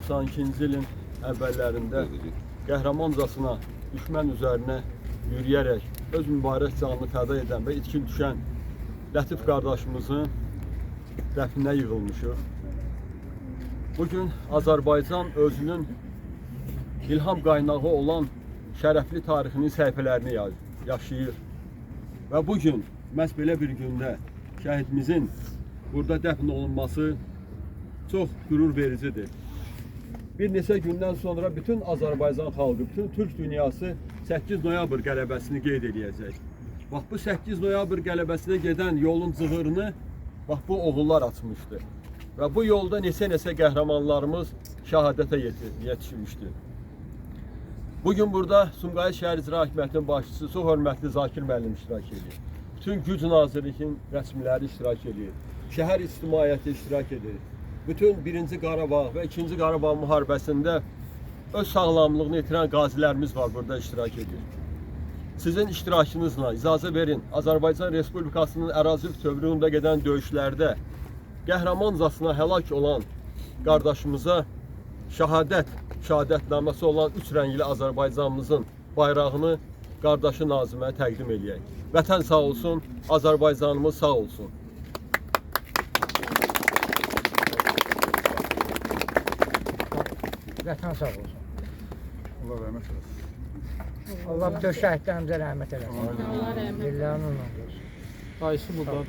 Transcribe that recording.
92-ci ilin əvvəllərində qəhrəmancasına düşmən üzərinə yürüyərək öz mübarək canını fəda edən və itkin düşən Lətif qardaşımızın dəfninə yığılmışıq. Bugün Azərbaycan özünün ilham qaynağı olan şərəfli tarixinin səhifələrini yaşayır. Və bugün məhz belə bir gündə şəhidimizin burada dəfn olunması çox qürur vericidir. Bir neçə gündən sonra bütün Azərbaycan xalqı, bütün Türk dünyası 8 noyabr qələbəsini qeyd edəcək. Bax, bu 8 noyabr qələbəsinə gedən yolun cığırını bax, bu oğullar açmışdır. Və bu yolda neçə qəhrəmanlarımız şəhadətə yetişmişdir. Bugün burada Sumqayıt şəhər İcra Hakimiyyətinin başçısı, çox hörmətli Zakir müəllim iştirak edir. Bütün Güc Nazirliyinin rəsmiləri iştirak edir. Şəhər ictimaiyyəti iştirak edir. Bütün 1-ci Qarabağ və 2-ci Qarabağ müharibəsində öz sağlamlığını itirən qazilərimiz var, burada iştirak edir. Sizin iştirakınızla icazə verin, Azərbaycan Respublikasının ərazi bütövlüyündə gedən döyüşlərdə qəhrəmancasına həlak olan qardaşımıza şəhadətnaməsi olan 3 rəngli Azərbaycanımızın bayrağını qardaşı Naziməyə təqdim edək. Vətən sağ olsun, Azərbaycanımız sağ olsun. Vətən sağ olsun. Allah rəhmət eləsin. Allah bütün şəhidlərimizə rəhmət eləsin. Allah rəhmət eləsin. Dillərini olsun. Dayısı buradadır.